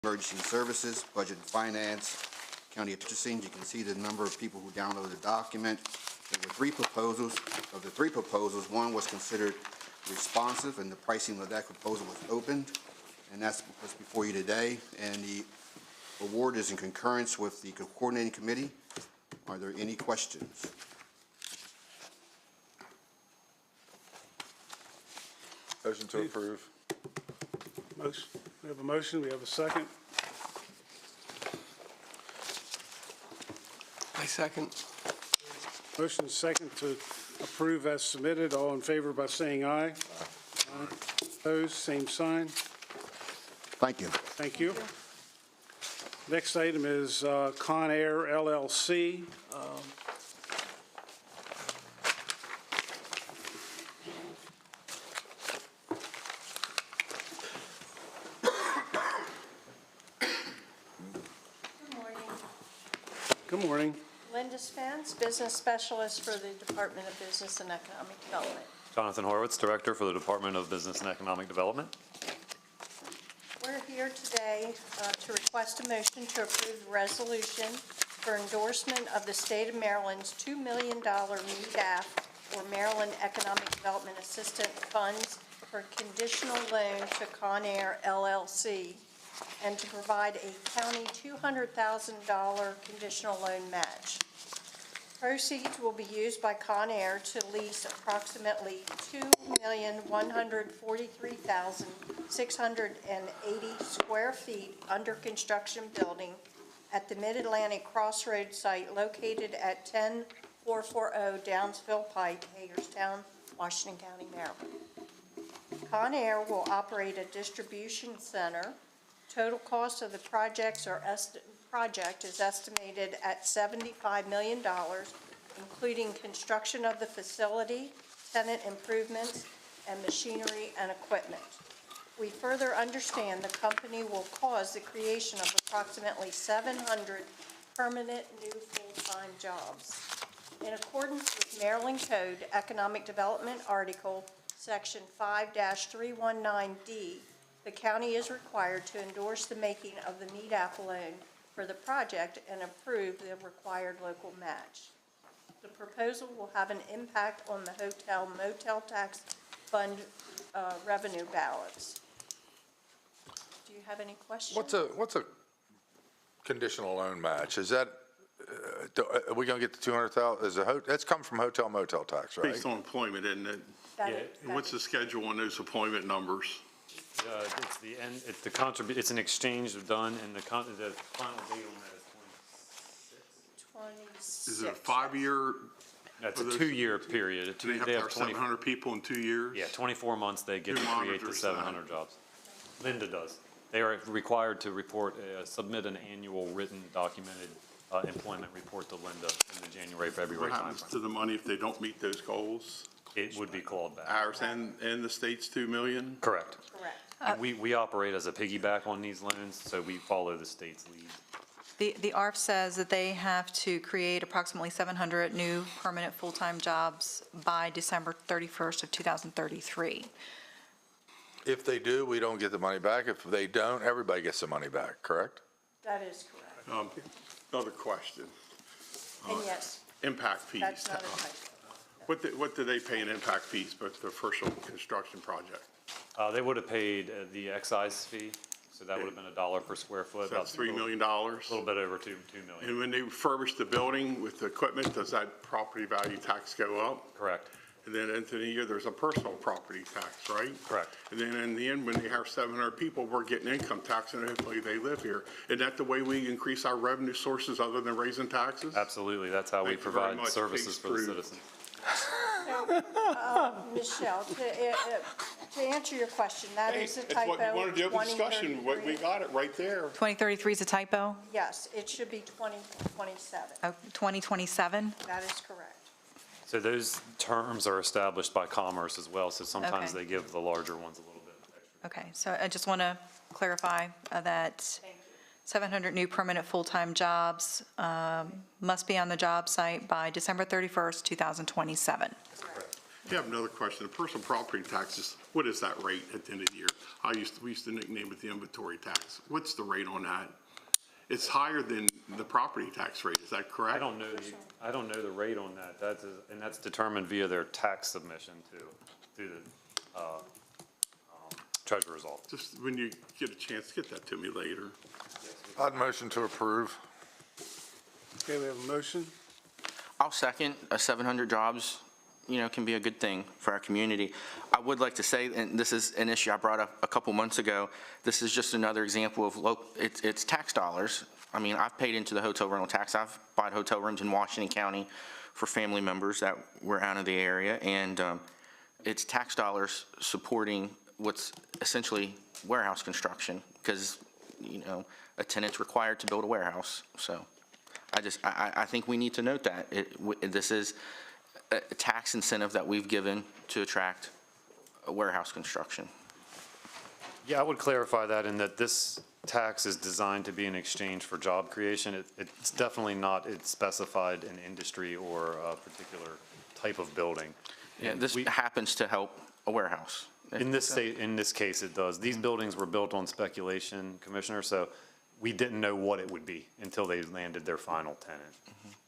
Emergency Services, Budget and Finance, County Purchasing. You can see the number of people who downloaded the document. There were three proposals. Of the three proposals, one was considered responsive, and the pricing of that proposal was opened, and that's what's before you today. And the award is in concurrence with the coordinating committee. Are there any questions? Motion to approve. Motion. We have a motion. We have a second. I second. Motion is second to approve as submitted. All in favor by saying aye. Aye. Opposed, same sign. Thank you. Thank you. Next item is Con Air LLC. Good morning. Linda Spence, Business Specialist for the Department of Business and Economic Development. Jonathan Horowitz, Director for the Department of Business and Economic Development. We're here today to request a motion to approve the resolution for endorsement of the State of Maryland's $2 million MEDAF, or Maryland Economic Development Assistance Funds, for conditional loan to Con Air LLC, and to provide a county $200,000 conditional loan match. Proceeds will be used by Con Air to lease approximately 2,143,680 square feet under construction building at the Mid-Atlantic Crossroads site located at 10440 Downsville Pike, Hagerstown, Washington County, Maryland. Con Air will operate a distribution center. Total cost of the project is estimated at $75 million, including construction of the facility, tenant improvements, and machinery and equipment. We further understand the company will cause the creation of approximately 700 permanent new full-time jobs. In accordance with Maryland Code Economic Development Article, Section 5-319D, the county is required to endorse the making of the MEDAF loan for the project and approve the required local match. The proposal will have an impact on the hotel motel tax fund revenue balance. Do you have any questions? What's a conditional loan match? Is that, are we going to get the 200,000? That's come from hotel motel tax, right? Based on employment, isn't it? What's the schedule on those employment numbers? It's the end. It's the It's an exchange done, and the final date on that is 26. Is it a 5-year? That's a 2-year period. Do they have to have 700 people in 2 years? Yeah, 24 months they get to create the 700 jobs. Linda does. They are required to report, submit an annual written documented employment report to Linda in the January-February What happens timeframe. to the money if they don't meet those goals? It would be clawed back. Ours and the state's $2 million? Correct. Correct. And we operate as a piggyback on these loans, so we follow the state's lead. The ARF says that they have to create approximately 700 new permanent full-time jobs by December 31st of 2033. If they do, we don't get the money back. If they don't, everybody gets the money back, correct? That is correct. Another question. And yes, Impact fees. that's not a typo. What do they pay in impact fees for the official construction project? They would have paid the excise fee, so that would have been $1 per square foot. So that's $3 million? A little bit over $2 million. And when they refurbish the building with the equipment, does that property value tax go up? Correct. And then into the year, there's a personal property tax, right? Correct. And then in the end, when they have 700 people, we're getting income tax, and hopefully they live here. Isn't that the way we increase our revenue sources other than raising taxes? Absolutely. That's how we Thank you very provide much. services Case for the proved. citizens. Michelle, to answer your question, that is a It's typo. what we want to do with discussion. We 2033. got it right there. 2033 is a typo? Yes, it should be 2027. Oh, 2027? That is correct. So those terms are established by Commerce as well, so sometimes Okay. they give the larger ones a little bit extra. Okay, so I just want to clarify that Thank you. 700 new permanent full-time jobs must be on the job site by December 31st, 2027. I have another question. The personal property taxes, what is that rate at the end of the year? We used to nickname it the inventory tax. What's the rate on that? It's higher than the property tax rate, is that correct? I don't know the rate on that. And that's determined via their tax submission to the treasurer's office. Just when you get a chance, get that to me later. I'd motion to approve. Okay, we have a motion. I'll second. 700 jobs, can be a good thing for our community. I would like to say, and this is an issue I brought up a couple months ago, this is just another example of it's tax dollars. I mean, I've paid into the hotel rental tax. I've bought hotel rooms in Washington County for family members that were out of the area, and it's tax dollars supporting what's essentially warehouse construction, because, a tenant's required to build a warehouse. So I think we need to note that. This is a tax incentive that we've given to attract a warehouse construction. Yeah, I would clarify that in that this tax is designed to be in exchange for job creation. It's definitely not, it's specified an industry or a particular type of building. Yeah, this happens to help a warehouse. In this case, it does. These buildings were built on speculation, Commissioner, so we didn't know what it would be until they landed their final tenant.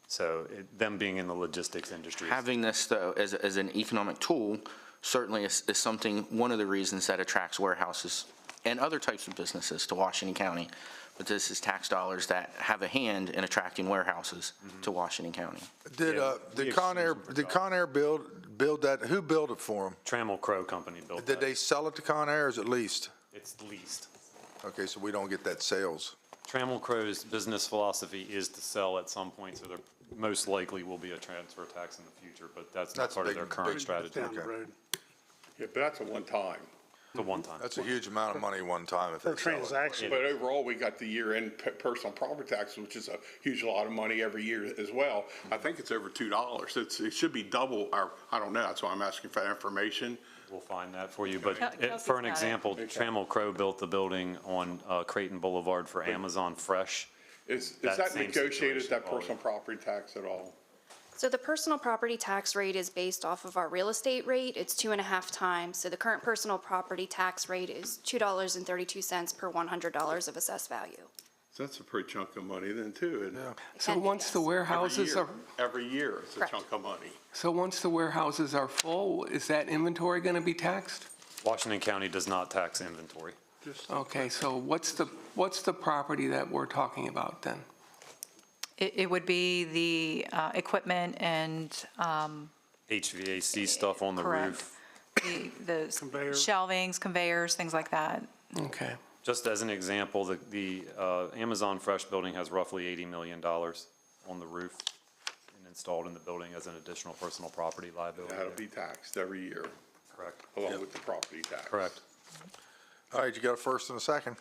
So them being in the logistics industry. Having this, though, as an economic tool certainly is something, one of the reasons that attracts warehouses and other types of businesses to Washington County. But this is tax dollars that have a hand in attracting warehouses to Washington County. Did Con Air build that? Who built it for them? Trammell Crow Company built Did that. they sell it to Con Air or is it leased? It's leased. Okay, so we don't get that sales. Trammell Crow's business philosophy is to sell at some point, so there most likely will be a transfer tax in the future, but that's not That's part of big- their current big- strategy. Down the Okay. road. Yeah, but that's a one-time. The one time. That's a huge amount of money one time if Per they sell it. transaction. But overall, we got the year-end personal property tax, which is a huge lot of money every year as well. I think it's over $2. It should be double I don't know, that's why I'm asking for that information. We'll find that for you, but Kelsey's for an got it. example, Trammell Crow built the building on Creighton Boulevard for Amazon Fresh. Is That that same negotiated, situation, that Paulie. personal property tax at all? So the personal property tax rate is based off of our real estate rate. It's 2.5 times. So the current personal property tax rate is $2.32 per $100 of assessed value. So that's a pretty chunk of money then, too, isn't it? So once the warehouses are, Every year, it's a Correct. chunk of money. so once the warehouses are full, is that inventory going to be taxed? Washington County does not tax inventory. Okay, so what's the property that we're talking about then? It would be the equipment and HVAC stuff on the correct. roof. The Conveyor. shelvings, conveyors, things like that. Okay. Just as an example, the Amazon Fresh building has roughly $80 million on the roof and installed in the building as an additional personal property liability. That'll be taxed every year, Correct. along with the property tax. Correct. All right, you got a first and a second?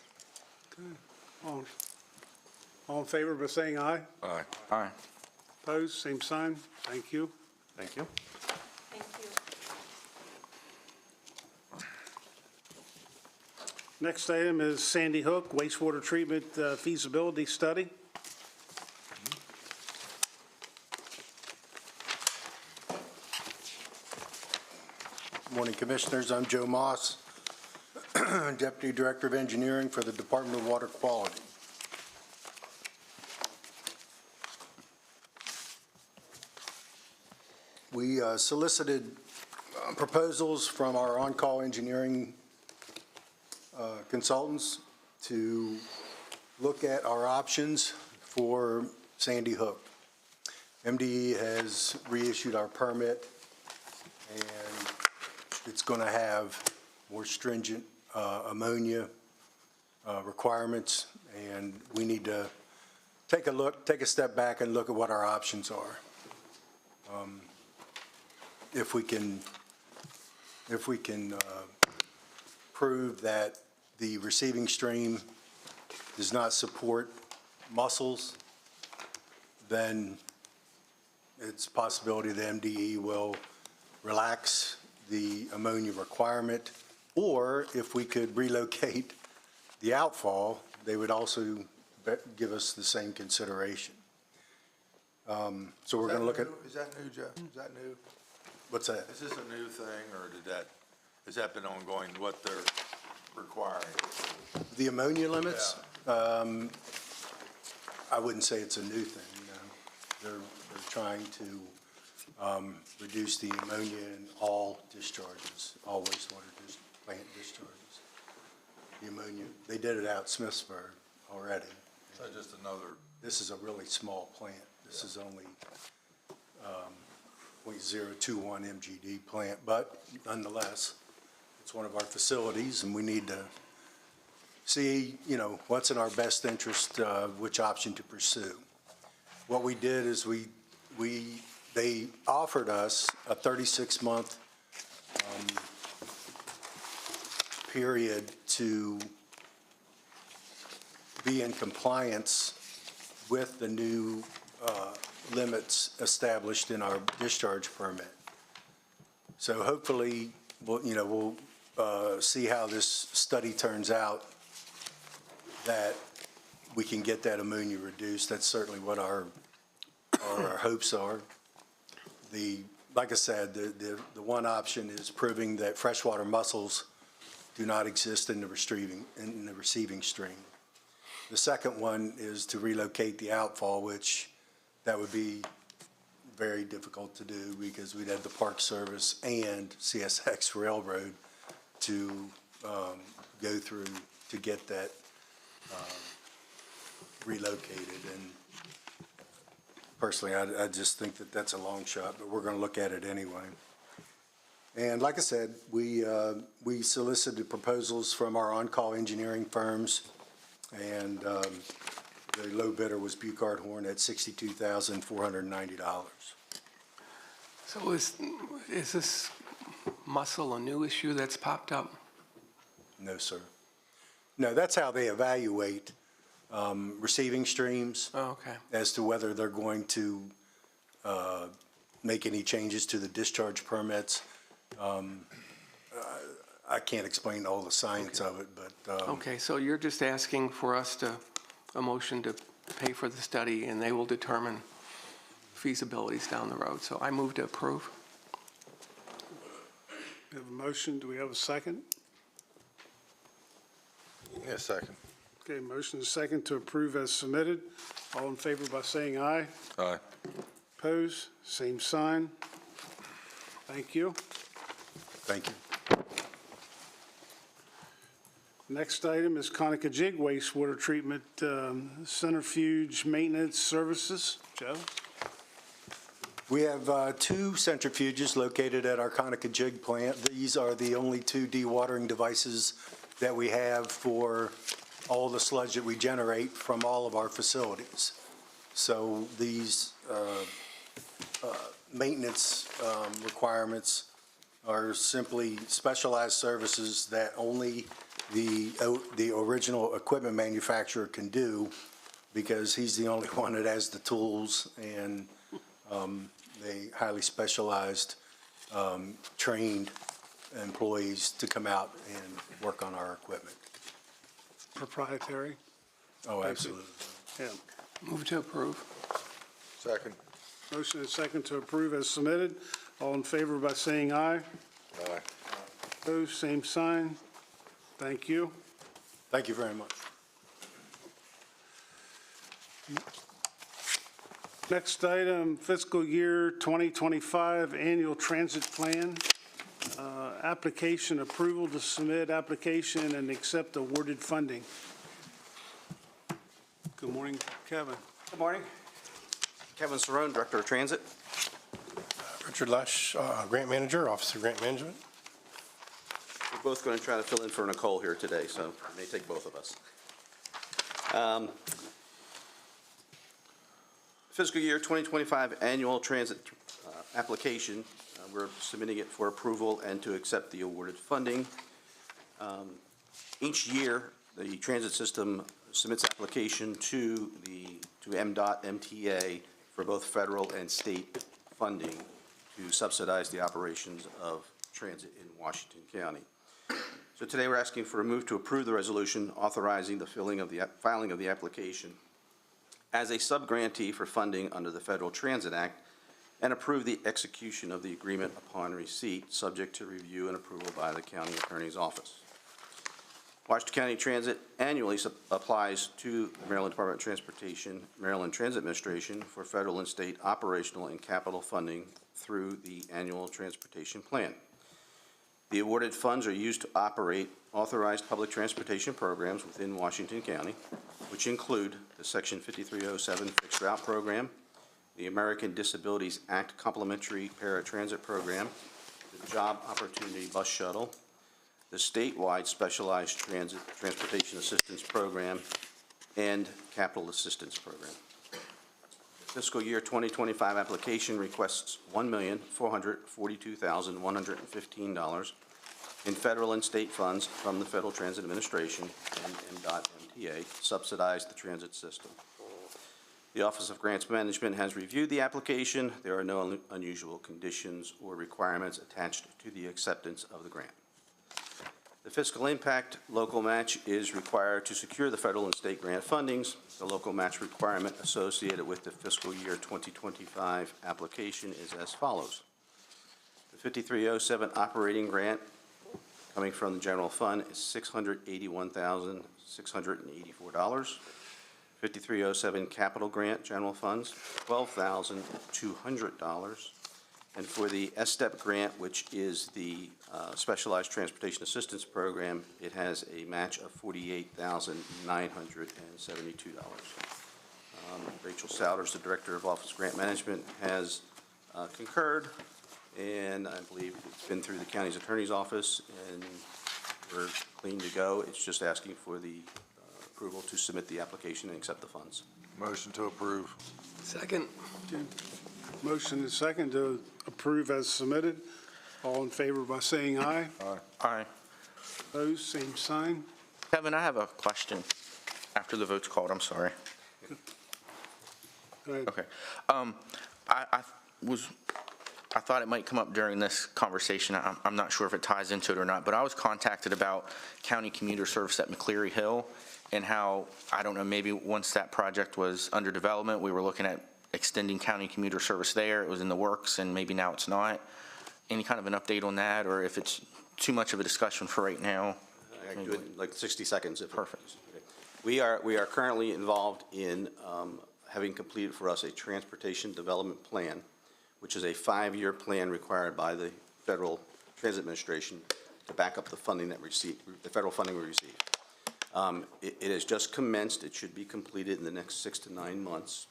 All in favor by saying aye. All right. All right. Opposed, same sign. Thank you. Thank you. Thank you. Next item is Sandy Hook wastewater treatment feasibility study. Morning, Commissioners. I'm Joe Moss, Deputy Director of Engineering for the Department of Water Quality. We solicited proposals from our on-call engineering consultants to look at our options for Sandy Hook. MDE has reissued our permit, and it's going to have more stringent ammonia requirements, and we need to take a step back and look at what our options are. If we can prove that the receiving stream does not support mussels, then it's a possibility the MDE will relax the ammonia requirement, or if we could relocate the outfall, they would also give us the same consideration. So we're going to look at, Is that new, Jeff? Is that new? What's that? Is this a new thing, or has that been ongoing, what they're requiring? The ammonia limits? I wouldn't say it's a new thing, you know. They're trying to reduce the ammonia in all discharges, all wastewater plant discharges. The ammonia, they did it out Smithsburg already. So just another, This is a really small plant. This is only 0.021 MGD plant, but nonetheless, it's one of our facilities, and we need to see, you know, what's in our best interest, which option to pursue. What we did is they offered us a 36-month period to be in compliance with the new limits established in our discharge permit. So hopefully, we'll see how this study turns out, that we can get that ammonia reduced. That's certainly what our hopes are. Like I said, the one option is proving that freshwater mussels do not exist in the receiving stream. The second one is to relocate the outfall, which that would be very difficult to do because we'd have the Park Service and CSX Railroad to go through to get that relocated. And personally, I just think that that's a long shot, but we're going to look at it anyway. And like I said, we solicited proposals from our on-call engineering firms, and the low bidder was Buchard Horn at $62,490. So is this mussel a new issue that's popped up? No, sir. No, that's how they evaluate receiving streams. Oh, okay. As to whether they're going to make any changes to the discharge permits. I can't explain all the science of it, but. Okay, so you're just asking for us a motion to pay for the study, and they will determine feasibilities down the road. So I move to approve. We have a motion. Do we have a second? yeah, second. Okay, motion is second to approve as submitted. All in favor by saying aye. Aye. Opposed? Same sign. Thank you. Thank you. Next item is Conicajig wastewater treatment centrifuge maintenance services. Joe? We have two centrifuges located at our Conicajig plant. These are the only two dewatering devices that we have for all the sludge that we generate from all of our facilities. So these maintenance requirements are simply specialized services that only the original equipment manufacturer can do, because he's the only one that has the tools and they highly specialized, trained employees to come out and work on our equipment. Proprietary? Oh, absolutely. Yeah. Move to approve. Second. Motion is second to approve as submitted. All in favor by saying aye. Aye. Opposed? Same sign. Thank you. Thank you very much. Next item, fiscal year 2025 annual transit plan. Application approval to submit application and accept awarded funding. Good morning, Kevin. Good morning. Kevin Cerrone, Director of Transit. Richard Lesh, Grant Manager, Office of Grant Management. We're both going to try to fill in for Nicole here today, so it may take both of us. Fiscal year 2025 annual transit application. We're submitting it for approval and to accept the awarded funding. Each year, the transit system submits application to MDOT, MTA for both federal and state funding to subsidize the operations of transit in Washington County. So today we're asking for a move to approve the resolution authorizing the filing of the application as a subgrantee for funding under the Federal Transit Act and approve the execution of the agreement upon receipt, subject to review and approval by the county attorney's office. Washington County Transit annually applies to the Maryland Department of Transportation, Maryland Transit Administration for federal and state operational and capital funding through the annual transportation plan. The awarded funds are used to operate authorized public transportation programs within Washington County, which include the Section 5307 Fixed Route Program, the American Disabilities Act Complementary Paratransit Program, the Job Opportunity Bus Shuttle, the statewide Specialized Transportation Assistance Program, and Capital Assistance Program. The fiscal year 2025 application requests $1,442,115 in federal and state funds from the Federal Transit Administration and MDOT MTA subsidize the transit system. The Office of Grants Management has reviewed the application. There are no unusual conditions or requirements attached to the acceptance of the grant. The fiscal impact local match is required to secure the federal and state grant fundings. The local match requirement associated with the fiscal year 2025 application is as follows. The 5307 operating grant coming from the general fund is $681,684. 5307 capital grant general funds, $12,200. And for the SSTEP grant, which is the Specialized Transportation Assistance Program, it has a match of $48,972. Rachel Souders, the Director of Office Grant Management, has concurred, and I believe it's been through the county's attorney's office, and we're clean to go. It's just asking for the approval to submit the application and accept the funds. Motion to approve. Second. Motion is second to approve as submitted. All in favor by saying aye. Aye. Opposed, same sign. Kevin, I have a question after the vote's called. I'm sorry. Go ahead. Okay. I thought it might come up during this conversation. I'm not sure if it ties into it or not, but I was contacted about county commuter service at McCleary Hill and how, I don't know, maybe once that project was under development, we were looking at extending county commuter service there. It was in the works, and maybe now it's not. Any kind of an update on that, or if it's too much of a discussion for right now? I can do it in like 60 seconds. Perfect. We are currently involved in having completed for us a transportation development plan, which is a 5-year plan required by the Federal Transit Administration to back up the funding that the federal funding we receive. It has just commenced. It should be completed in the next 6 to 9 months.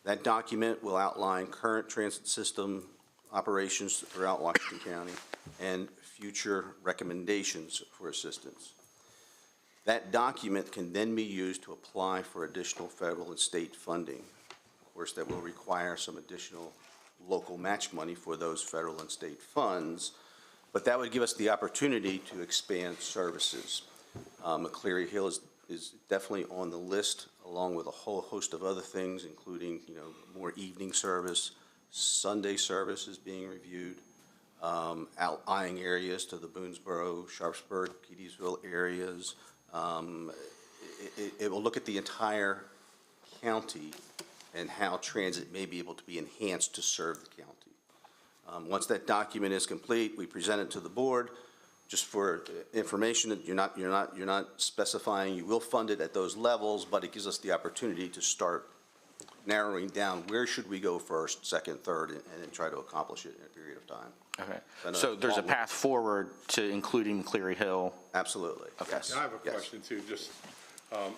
That document will outline current transit system operations throughout Washington County and future recommendations for assistance. That document can then be used to apply for additional federal and state funding. Of course, that will require some additional local match money for those federal and state funds, but that would give us the opportunity to expand services. McCleary Hill is definitely on the list, along with a whole host of other things, including, more evening service. Sunday service is being reviewed, outlying areas to the Boonesboro, Sharpsburg, Peteyville areas. It will look at the entire county and how transit may be able to be enhanced to serve the county. Once that document is complete, we present it to the board. Just for information, that you're not specifying you will fund it at those levels, but it gives us the opportunity to start narrowing down where should we go first, second, third, and then try to accomplish it in a period of time. Okay. So there's a path forward to including McCleary Hill? Absolutely. Okay. Yes. I have a question too, just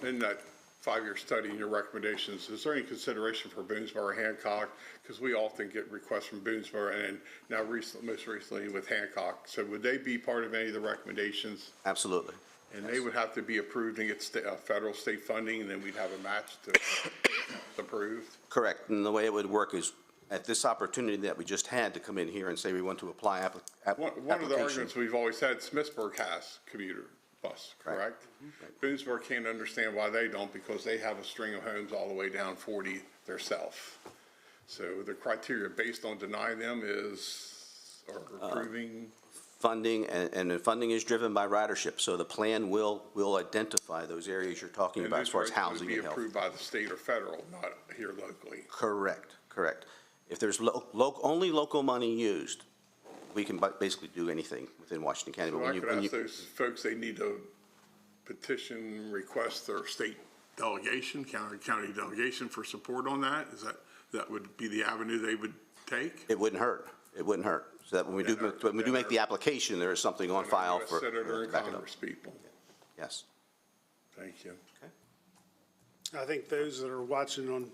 in that 5-year study and your recommendations, is there any consideration for Boonesboro or Hancock? Because we often get requests from Boonesboro and now most recently with Hancock. So would they be part of any of the recommendations? Absolutely. And they would have to be approved and get federal, state funding, and then we'd have a match to approved? Correct. And the way it would work is at this opportunity that we just had to come in here and say we want to apply application. One of the arguments we've always had, Smithsburg has commuter bus, correct? Boonesboro can't understand why they don't, because they have a string of homes all the way down 40 theirself. So the criteria based on denying them is, or approving? Funding, and the funding is driven by ridership. So the plan will identify those areas you're talking about as far as housing and health. Would be approved by the state or federal, not here locally? Correct. If there's only local money used, we can basically do anything within Washington County. But So when I you, could when ask you, those folks, they need to petition, request their state delegation, county delegation for support on that? That would be the avenue they would take? it wouldn't hurt. It wouldn't hurt. So that when we do make the application, there is something on file for Senator and to back it up. Congress people. Yes. Thank you. I think those that are watching on,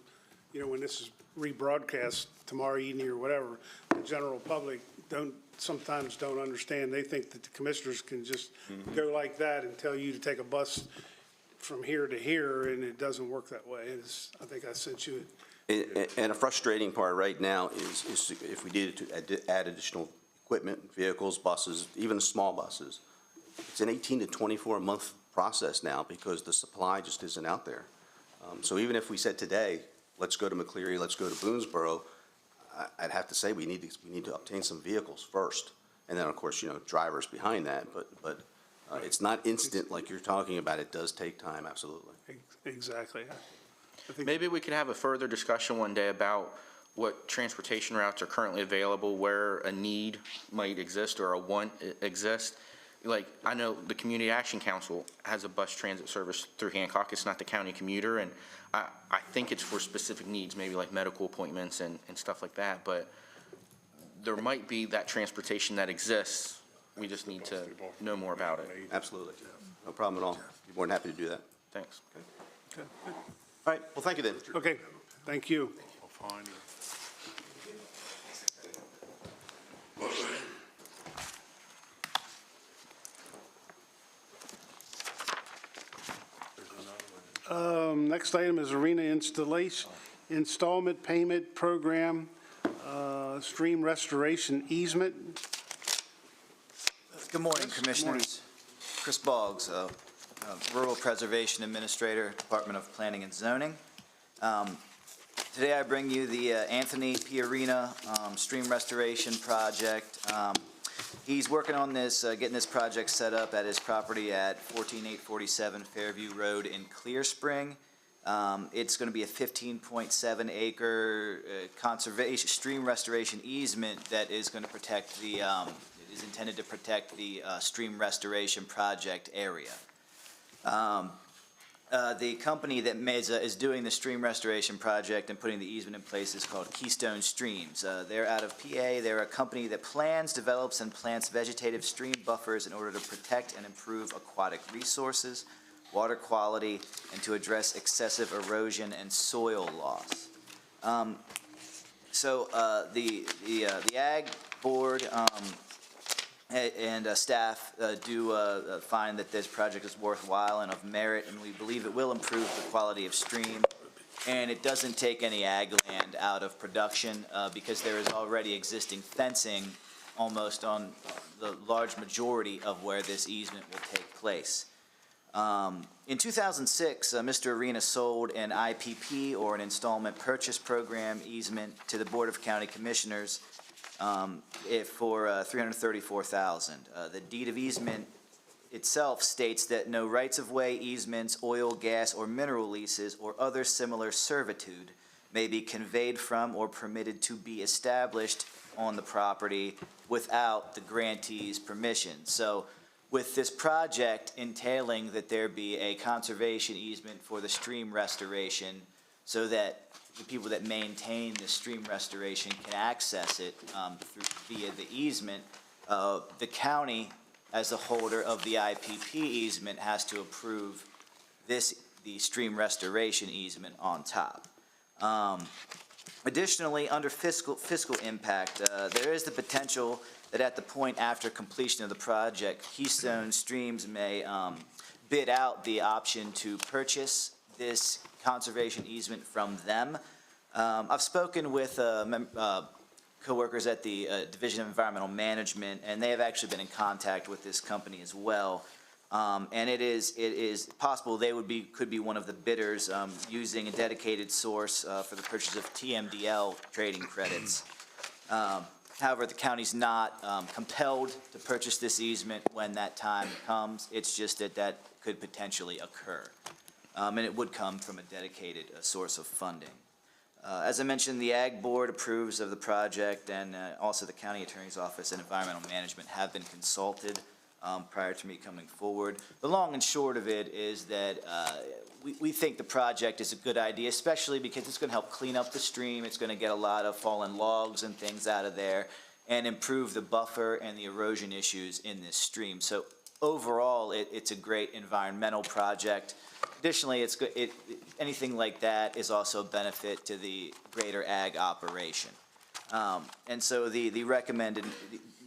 when this is rebroadcast tomorrow evening or whatever, the general public sometimes don't understand. They think that the commissioners can just go like that and tell you to take a bus from here to here, and it doesn't work that way. I think I sent you And a frustrating part right now is if we needed to add additional equipment, vehicles, buses, even small buses, it's an 18 to 24-month process now because the supply just isn't out there. So even if we said today, let's go to McCleary, let's go to Boonesboro, I'd have to say we need to obtain some vehicles first. And then, of course, drivers behind that. But it's not instant like you're talking about. It does take time, absolutely. exactly. Maybe we could have a further discussion one day about what transportation routes are currently available, where a need might exist or a want exists. Like, I know the Community Action Council has a bus transit service through Hancock. It's not the county commuter, and I think it's for specific needs, maybe like medical appointments and stuff like that. But there might be that transportation that exists. We just need to know more about it. Absolutely. No problem at all. Be more than happy to do that. Thanks. Okay. All right, well, thank you then. Okay, thank you. Next item is arena installment payment program, stream restoration easement. Good morning, Commissioners. Chris Boggs, Rural Preservation Administrator, Department of Planning and Zoning. Today I bring you the Anthony P. Arena Stream Restoration Project. He's working on this, getting this project set up at his property at 14847 Fairview Road in Clear Spring. It's going to be a 15.7 acre conservation stream restoration easement that is going to protect the, it is intended to protect the stream restoration project area. The company that is doing the stream restoration project and putting the easement in place is called Keystone Streams. They're out of PA. They're a company that plans, develops, and plants vegetative stream buffers in order to protect and improve aquatic resources, water quality, and to address excessive erosion and soil loss. The Ag Board and staff do find that this project is worthwhile and of merit, and we believe it will improve the quality of stream. And it doesn't take any ag land out of production because there is already existing fencing almost on the large majority of where this easement will take place. In 2006, Mr. Arena sold an IPP, or an installment purchase program easement, to the Board of County Commissioners for $334,000. The deed of easement itself states that no rights-of-way easements, oil, gas, or mineral leases, or other similar servitude may be conveyed from or permitted to be established on the property without the grantee's permission. So, with this project entailing that there be a conservation easement for the stream restoration so that the people that maintain the stream restoration can access it via the easement, the county, as the holder of the IPP easement, has to approve the stream restoration easement on top. Additionally, under fiscal impact, there is the potential that at the point after completion of the project, Keystone Streams may bid out the option to purchase this conservation easement from them. I've spoken with coworkers at the Division of Environmental Management, and they have actually been in contact with this company as well. And it is possible they could be one of the bidders using a dedicated source for the purchase of TMDL trading credits. However, the county's not compelled to purchase this easement when that time comes. It's just that could potentially occur. And it would come from a dedicated source of funding. As I mentioned, the Ag Board approves of the project, and also the County Attorney's Office and Environmental Management have been consulted prior to me coming forward. The long and short of it is that we think the project is a good idea, especially because it's going to help clean up the stream. It's going to get a lot of fallen logs and things out of there and improve the buffer and the erosion issues in this stream. So overall, it's a great environmental project. Additionally, anything like that is also a benefit to the greater ag operation. And so the recommended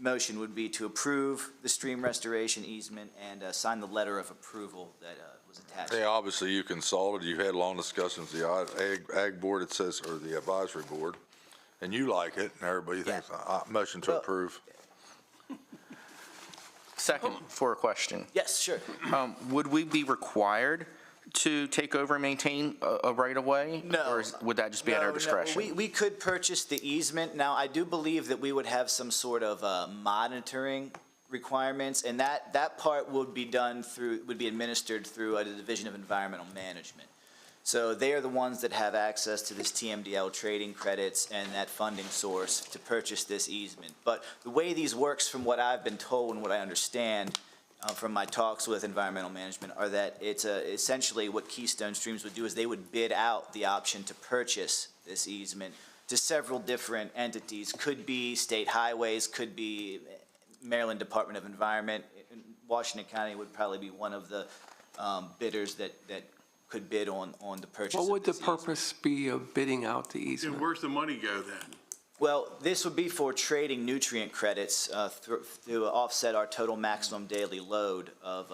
motion would be to approve the stream restoration easement and sign the letter of approval that was attached. Hey, obviously you consulted, you had long discussions, the Ag Board, it says, or the Advisory Board, and you like it, and everybody thinks, motion to approve. Second, for a question. Yes, sure. Would we be required to take over and maintain a right-of-way? No. Or would that just be at our discretion? We could purchase the easement. Now, I do believe that we would have some sort of monitoring requirements, and that part would be administered through the Division of Environmental Management. So they are the ones that have access to this TMDL trading credits and that funding source to purchase this easement. But the way these works, from what I've been told and what I understand from my talks with environmental management, are that it's essentially what Keystone Streams would do is they would bid out the option to purchase this easement to several different entities. Could be state highways, could be Maryland Department of Environment. Washington County would probably be one of the bidders that could bid on the purchase of What would the this easement. purpose be of bidding out the easement? And where's the money go then? Well, this would be for trading nutrient credits to offset our total maximum daily load of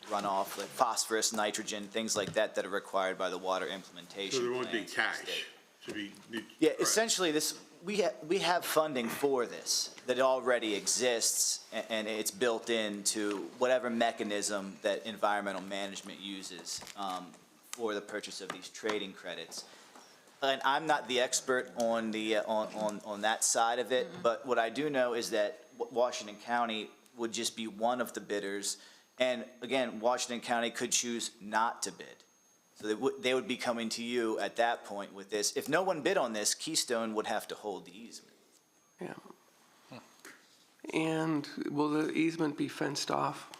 runoff, like phosphorus, nitrogen, things like that are required by the water implementation So there won't be plans of the cash state. to be. Yeah, essentially, we have funding for this that already exists, and it's built into whatever mechanism that environmental management uses for the purchase of these trading credits. And I'm not the expert on on that side of it, but what I do know is that Washington County would just be one of the bidders, and again, Washington County could choose not to bid. So they would be coming to you at that point with this. If no one bid on this, Keystone would have to hold the easement. Yeah. And will the easement be fenced off?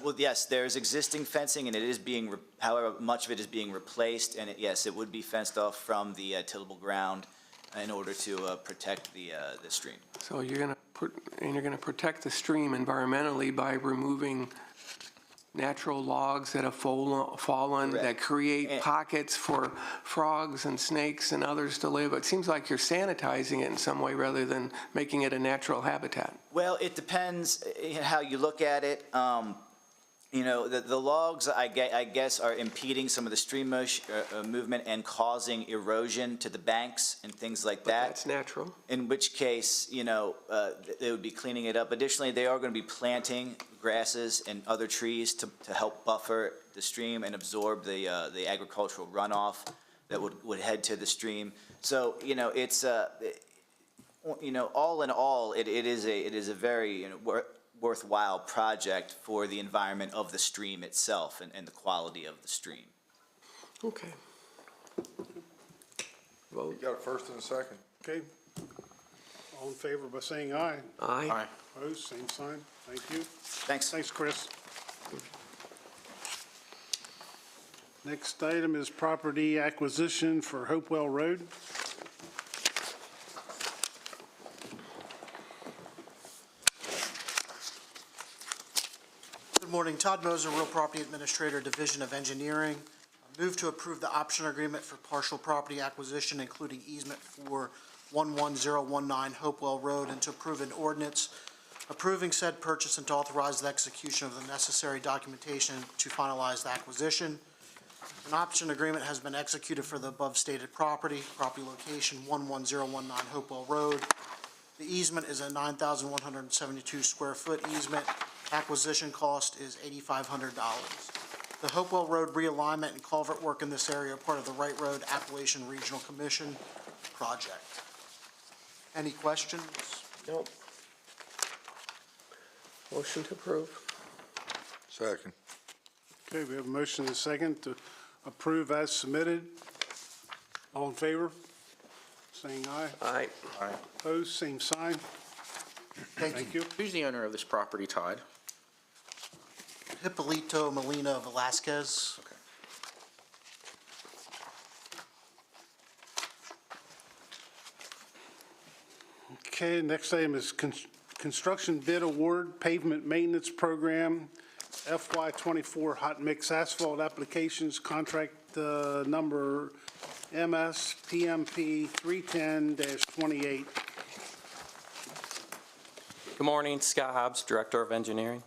Well, yes, there's existing fencing, and it is being, however, much of it is being replaced, and yes, it would be fenced off from the tillable ground in order to protect the stream. So you're going to protect the stream environmentally by removing natural logs that have fallen, Correct. that create And- pockets for frogs and snakes and others to live. It seems like you're sanitizing it in some way rather than making it a natural habitat. Well, it depends how you look at it. You know, the logs, I guess, are impeding some of the stream movement and causing erosion to the banks and things like But that. that's natural. In which case, you know, they would be cleaning it up. Additionally, they are going to be planting grasses and other trees to help buffer the stream and absorb the agricultural runoff that would head to the stream. So, you know, it's, you know, all in all, it is a very, you know, worthwhile project for the environment of the stream itself and the quality of the stream. Okay. You Vote. got a first and a second? Okay. All in favor by saying aye. Aye. Opposed, same sign. Thank you. Thanks. Thanks, Chris. Next item is property acquisition for Hopewell Road. Good morning, Todd Moser, Real Property Administrator, Division of Engineering. Move to approve the option agreement for partial property acquisition, including easement for 11019 Hopewell Road, and to approve an ordinance approving said purchase and to authorize the execution of the necessary documentation to finalize the acquisition. An option agreement has been executed for the above stated property location 11019 Hopewell Road. The easement is a 9,172 square foot easement. Acquisition cost is $8,500. The Hopewell Road realignment and culvert work in this area are part of the Wright Road Appalachian Regional Commission project. Any questions? Nope. Motion to approve. Second. Okay, we have a motion and a second to approve as submitted. All in favor? saying aye. Aye. Opposed, same sign. Thank you. Who's the owner of this property, Todd? Hippolito Molina Velasquez. Okay, next item is construction bid award pavement maintenance program, FY '24 hot mix asphalt applications, contract number MSPMP 310-28. Good morning, Scott Hobbs, Director of Engineering.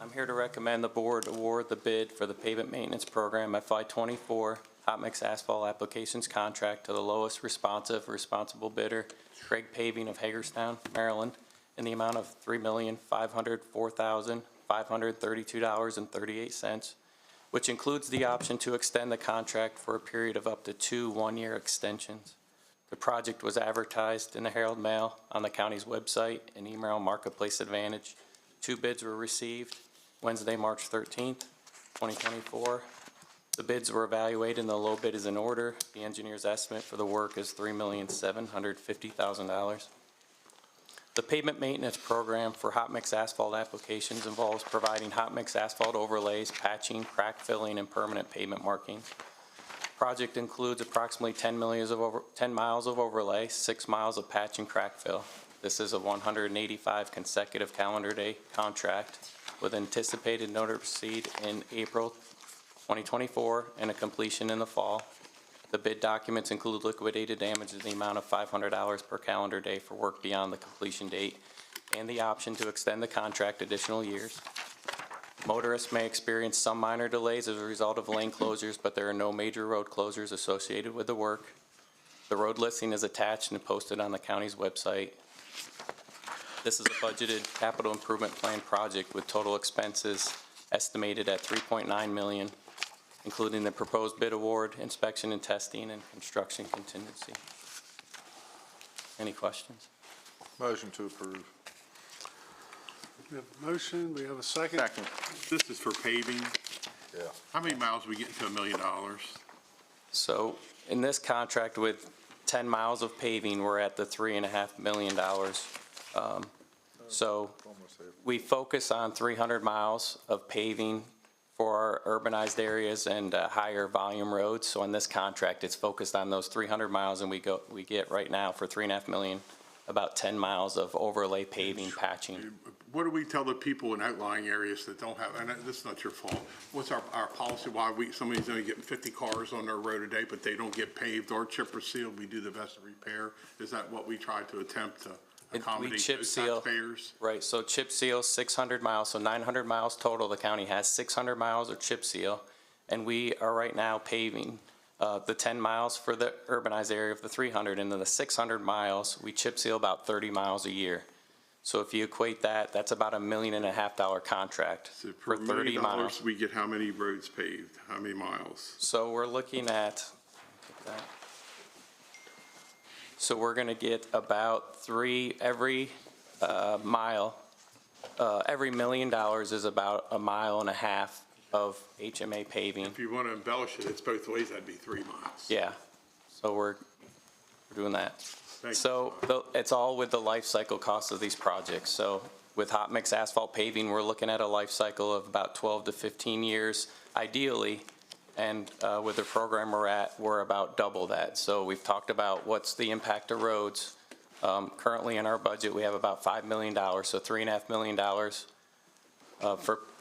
I'm here to recommend the board award the bid for the pavement maintenance program FY '24 hot mix asphalt applications contract to the lowest responsible bidder, Craig Paving of Hagerstown, Maryland, in the amount of $3,504,532.38, which includes the option to extend the contract for a period of up to 2 one-year extensions. The project was advertised in the Herald Mail, on the county's website, and email Marketplace Advantage. 2 bids were received Wednesday, March 13th, 2024. The bids were evaluated and the low bid is in order. The engineer's estimate for the work is $3,750,000. The pavement maintenance program for hot mix asphalt applications involves providing hot mix asphalt overlays, patching, crack filling, and permanent pavement marking. Project includes approximately 10 miles of overlay, 6 miles of patch and crack fill. This is a 185 consecutive calendar day contract with anticipated notice to proceed in April 2024 and a completion in the fall. The bid documents include liquidated damages in the amount of $500 per calendar day for work beyond the completion date and the option to extend the contract additional years. Motorists may experience some minor delays as a result of lane closures, but there are no major road closures associated with the work. The road listing is attached and posted on the county's website. This is a budgeted capital improvement plan project with total expenses estimated at $3.9 million, including the proposed bid award, inspection and testing, and construction contingency. Any questions? Motion to approve. We have a motion, we have a second. Second. This is for paving. Yeah. How many miles we get to $1 million? So in this contract with 10 miles of paving, we're at the $3.5 million. So we focus on 300 miles of paving for our urbanized areas and higher volume roads. So in this contract, it's focused on those 300 miles, and we get right now for $3.5 million, about 10 miles of overlay paving, patching. What do we tell the people in outlying areas that don't have, and this is not your fault, what's our policy, why somebody's only getting 50 cars on their road a day, but they don't get paved or chip or sealed, we do the best to repair? Is that what we try to attempt to accommodate those taxpayers? Right, so chip seal 600 miles, so 900 miles total. The county has 600 miles of chip seal, and we are right now paving the 10 miles for the urbanized area of the 300, and then the 600 miles, we chip seal about 30 miles a year. So if you equate that, that's about $1.5 million contract So for per $1 30 million, miles. we get how many roads paved, how many miles? So we're looking at, so we're gonna get about every mile, every $1 million is about 1.5 miles of HMA paving. If you want to embellish it, it's both ways, that'd be 3 miles. Yeah, so we're doing that. Thank you. So it's all with the life cycle cost of these projects. So with hot mix asphalt paving, we're looking at a life cycle of about 12 to 15 years, ideally. And with the program we're at, we're about double that. So we've talked about what's the impact of roads. Currently in our budget, we have about $5 million, so $3.5 million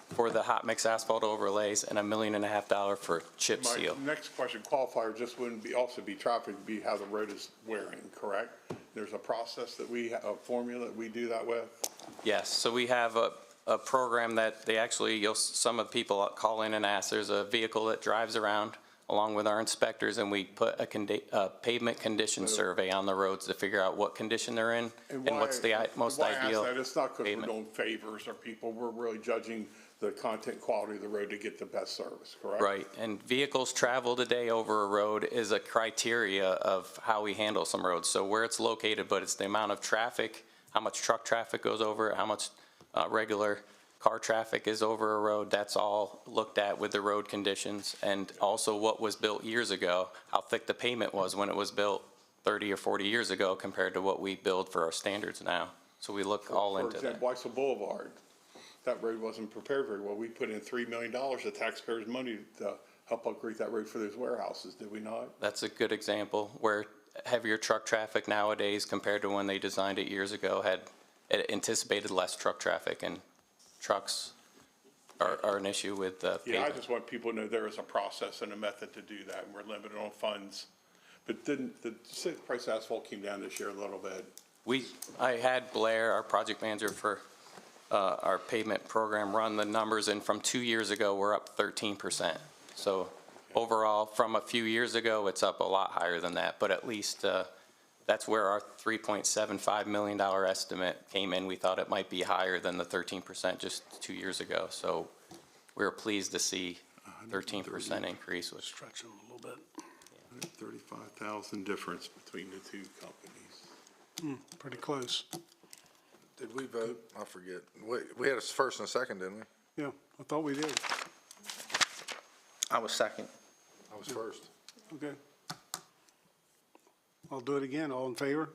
for the hot mix asphalt overlays and $1.5 million for chip seal. My next question, qualifier, just wouldn't also be traffic, be how the road is wearing, correct? There's a process that a formula that we do that with? Yes, so we have a program that they actually, some of the people call in and ask. There's a vehicle that drives around along with our inspectors, and we put a pavement condition survey on the roads to figure out what condition they're in and what's the most ideal. Why I ask that, it's not because we're pavement. doing favors or people, we're really judging the content quality of the road to get the best service, correct? Right, and vehicles travel today over a road is a criteria of how we handle some roads. So where it's located, but it's the amount of traffic, how much truck traffic goes over it, how much regular car traffic is over a road. That's all looked at with the road conditions, and also what was built years ago, how thick the pavement was when it was built 30 or 40 years ago compared to what we build for our standards now. So we look all For into that. example, Weissel Boulevard, that road wasn't prepared very well. We put in $3 million of taxpayers' money to help upgrade that road for those warehouses, did we not? That's a good example where heavier truck traffic nowadays compared to when they designed it years ago had anticipated less truck traffic, and trucks are an issue with Yeah, I pavement. just want people to know there is a process and a method to do that, and we're limited on funds. But didn't, the price of asphalt came down this year a little bit? I had Blair, our project manager for our pavement program, run the numbers, and from 2 years ago, we're up 13%. So overall, from a few years ago, it's up a lot higher than that, but at least that's where our $3.75 million estimate came in. We thought it might be higher than the 13% just 2 years ago. So we were pleased to see 13% increase. Stretch them a little bit. 35,000 difference between the two companies. Pretty close. Did we vote? I forget. We had a first and a second, didn't we? Yeah, I thought we did. I was second. I was first. Okay. I'll do it again. All in favor?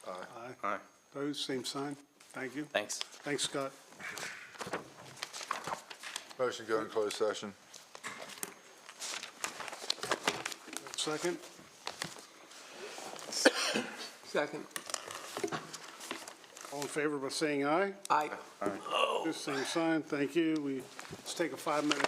Aye. Aye. Opposed, same sign. Thank you. Thanks. Thanks, Scott. Motion to go in closed session. Second? Second. All in favor by saying aye? Aye. Opposed, same sign. Thank you. Let's take a 5-minute